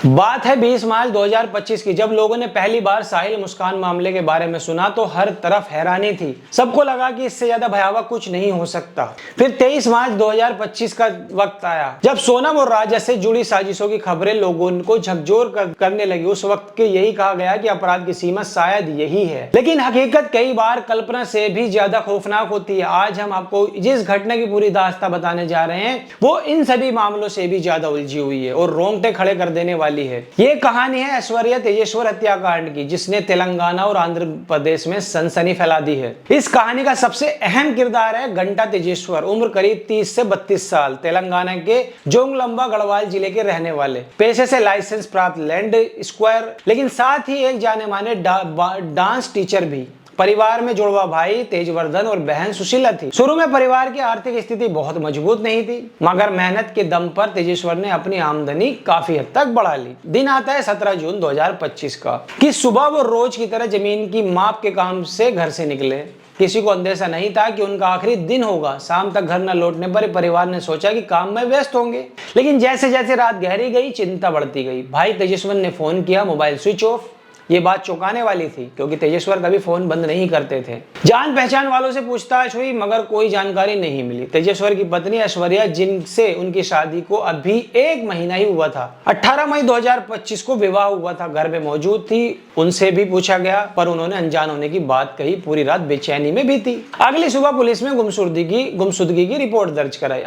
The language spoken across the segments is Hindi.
बात है 20 मार्च 2025 की, जब लोगों ने पहली बार साहिल मुस्कान मामले के बारे में सुना तो हर तरफ हैरानी थी। सबको लगा कि इससे ज्यादा भयावह कुछ नहीं हो सकता। फिर 23 मार्च 2025 का वक्त आया जब सोनम और राजा से जुड़ी साजिशों की खबरें लोगों को झकझोर करने लगी। उस वक्त के यही कहा गया कि अपराध की सीमा शायद यही है, लेकिन हकीकत कई बार कल्पना से भी ज्यादा खौफनाक होती है। आज हम आपको जिस घटना की पूरी दास्तां बताने जा रहे हैं वो इन सभी मामलों से भी ज्यादा उलझी हुई है और रोंगटे खड़े कर देने वाली है। ये कहानी है ऐश्वर्या तेजेश्वर हत्याकांड की, जिसने तेलंगाना और आंध्र प्रदेश में सनसनी फैला दी है। इस कहानी का सबसे अहम किरदार है घंटा तेजेश्वर। उम्र करीब 30 से 32 साल, तेलंगाना के जोंगलंबा गढ़वाल जिले के रहने वाले, पेशे से लाइसेंस प्राप्त लैंड स्क्वायर, लेकिन साथ ही एक जाने माने डांस टीचर भी। परिवार में जुड़वा भाई तेजवर्धन और बहन सुशीला थी। शुरू में परिवार की आर्थिक स्थिति बहुत मजबूत नहीं थी, मगर मेहनत के दम पर तेजेश्वर ने अपनी आमदनी काफी हद तक बढ़ा ली। दिन आता है 17 जून 2025 का कि सुबह वो रोज की तरह जमीन की माप के काम से घर से निकले। किसी को अंदेशा नहीं था कि उनका आखिरी दिन होगा। शाम तक घर न लौटने पर परिवार ने सोचा कि काम में व्यस्त होंगे, लेकिन जैसे जैसे रात गहरी गई चिंता बढ़ती गई। भाई तेजेश्वर ने फोन किया, मोबाइल स्विच ऑफ। ये बात चौंकाने वाली थी क्योंकि तेजेश्वर कभी फोन बंद नहीं करते थे। जान पहचान वालों से पूछताछ हुई मगर कोई जानकारी नहीं मिली। तेजेश्वर की पत्नी ऐश्वर्या, जिनसे उनकी शादी को अभी 1 महीना ही हुआ था, 18 मई 2025 को विवाह हुआ था, घर में मौजूद थी। उनसे भी पूछा गया पर उन्होंने अनजान होने की बात कही। पूरी रात बेचैनी में बीती। अगली सुबह पुलिस में गुमशुदगी की रिपोर्ट दर्ज कराई।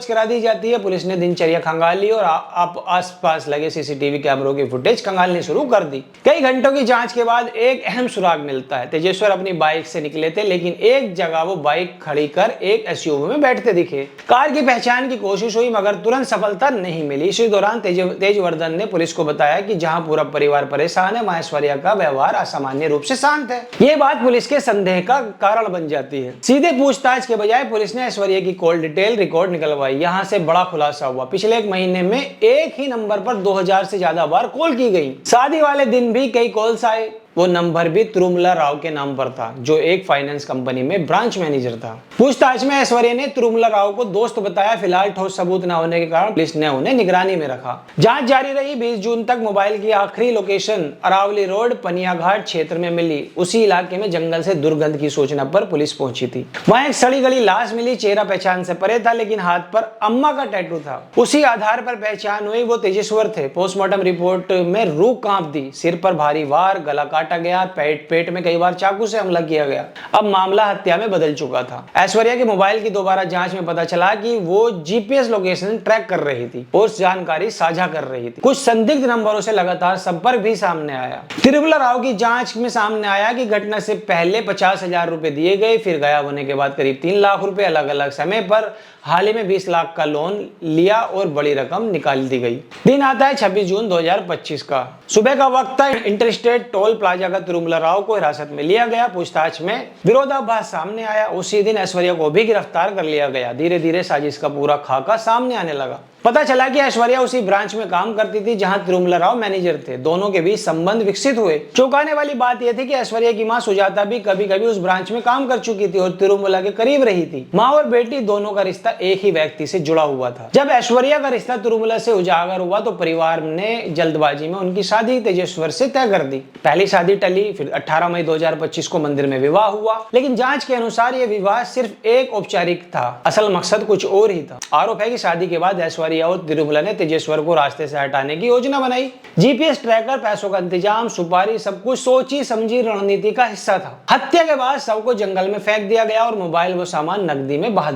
करा दी जाती है। पुलिस ने दिनचर्या खंगाली और आसपास लगे सीसीटीवी कैमरों की फुटेज खंगालनी शुरू कर दी। कई घंटों की जांच के बाद एक अहम सुराग मिलता है। तेजेश्वर अपनी बाइक से निकले थे, लेकिन एक जगह वो बाइक खड़ी कर एक एसयूवी में बैठते दिखे। कार की पहचान की कोशिश हुई मगर तुरंत सफलता नहीं मिली। इसी दौरान तेजवर्धन ने पुलिस को बताया कि जहां पूरा परिवार परेशान है, वहां ऐश्वर्या का व्यवहार असामान्य रूप से शांत है। ये बात पुलिस के संदेह का कारण बन जाती है। सीधे पूछताछ के बजाय पुलिस ने ऐश्वर्या की कॉल डिटेल रिकॉर्ड निकलवाई। यहां से बड़ा खुलासा हुआ। पिछले 1 महीने में एक ही नंबर पर 2000 से ज्यादा बार कॉल की गई। शादी वाले दिन भी कई कॉल्स आए। वो नंबर भी तिरुमला राव के नाम पर था, जो एक फाइनेंस कंपनी में ब्रांच मैनेजर था। पूछताछ में ऐश्वर्या ने तिरुमला राव को दोस्त बताया। फिलहाल ठोस सबूत न होने के कारण पुलिस ने उन्हें निगरानी में रखा। जांच जारी रही। 20 जून तक मोबाइल की आखिरी लोकेशन अरावली रोड पनिया घाट क्षेत्र में मिली। उसी इलाके में जंगल से दुर्गंध की सूचना पर पुलिस पहुंची थी। वहां एक सड़ी गली लाश मिली। चेहरा पहचान से परे था, लेकिन हाथ पर अम्मा का टैटू था। उसी आधार पर पहचान हुई, वो तेजेश्वर थे। पोस्टमार्टम रिपोर्ट में रूह कांप दी। सिर पर भारी वार, गला काटा गया, पेट में कई बार चाकू से हमला किया गया। अब मामला हत्या में बदल चुका था। ऐश्वर्या के मोबाइल की दोबारा जांच में पता चला कि वो जीपीएस लोकेशन ट्रैक कर रही थी और जानकारी साझा कर रही थी। कुछ संदिग्ध नंबरों से लगातार संपर्क भी सामने आया। तिरुमला राव की जांच में सामने आया कि घटना से पहले 50,000 रुपए दिए गए, फिर गायब होने के बाद करीब 3 लाख रुपए, अलग अलग समय पर हाल ही में 20 लाख का लोन लिया और बड़ी रकम निकाल दी गई। दिन आता है 26 जून 2025 का। सुबह का वक्त था। इंटरस्टेट टोल प्लाजा का तिरुमला राव को हिरासत में लिया गया। पूछताछ में विरोधाभास सामने आया। उसी दिन ऐश्वर्या को भी गिरफ्तार कर लिया गया। धीरे धीरे साजिश का पूरा खाका सामने आने लगा। पता चला कि ऐश्वर्या उसी ब्रांच में काम करती थी जहां तिरुमला राव मैनेजर थे। दोनों के बीच संबंध विकसित हुए। चौंकाने वाली बात यह थी कि ऐश्वर्या की मां सुजाता भी कभी कभी उस ब्रांच में काम कर चुकी थी और तिरुमला के करीब रही थी। मां और बेटी दोनों का रिश्ता एक ही व्यक्ति से जुड़ा हुआ था। जब ऐश्वर्या का रिश्ता तिरुमला से उजागर हुआ तो परिवार ने जल्दबाजी में उनकी शादी तेजेश्वर से तय कर दी। पहली शादी टली। फिर 18 मई 2025 को मंदिर में विवाह हुआ, लेकिन जांच के अनुसार यह विवाह सिर्फ एक औपचारिक था। असल मकसद कुछ और ही था। आरोप है कि शादी के बाद ऐश्वर्या और तिरुमला ने तेजेश्वर को रास्ते से हटाने की योजना बनाई। जीपीएस ट्रैकर, पैसों का इंतजाम, सुपारी, सब कुछ सोची समझी रणनीति का हिस्सा था। हत्या के बाद शव को जंगल में फेंक दिया गया और मोबाइल व सामान नदी में बहा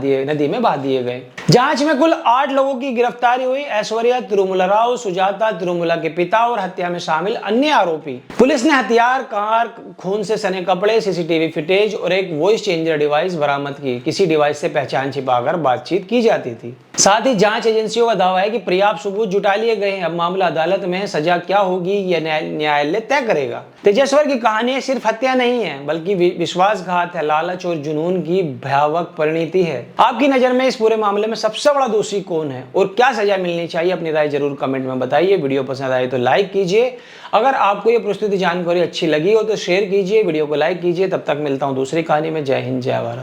दिए गए। जांच में कुल 8 लोगों की गिरफ्तारी हुई। ऐश्वर्या, तिरुमला राव, सुजाता, तिरुमला के पिता और हत्या में शामिल अन्य आरोपी। पुलिस ने हथियार, कार, खून से सने कपड़े, सीसीटीवी फुटेज और एक वॉइस चेंजर डिवाइस बरामद की। किसी डिवाइस से पहचान छिपाकर बातचीत की जाती थी। साथ ही जांच एजेंसियों का दावा है कि पर्याप्त सबूत जुटा लिए गए हैं। अब मामला अदालत में है। सजा क्या होगी यह न्यायालय तय करेगा। तेजेश्वर की कहानी सिर्फ हत्या नहीं है, बल्कि विश्वासघात है, लालच और जुनून की भयावह परिणति है। आपकी नजर में इस पूरे मामले में सबसे बड़ा दोषी कौन है और क्या सजा मिलनी चाहिए? अपनी राय जरूर कमेंट में बताइए। वीडियो पसंद आए तो लाइक कीजिए। अगर आपको ये प्रस्तुति जानकारी अच्छी लगी हो तो शेयर कीजिए, वीडियो को लाइक कीजिए। तब तक मिलता हूँ दूसरी कहानी में। जय हिंद, जय भारत।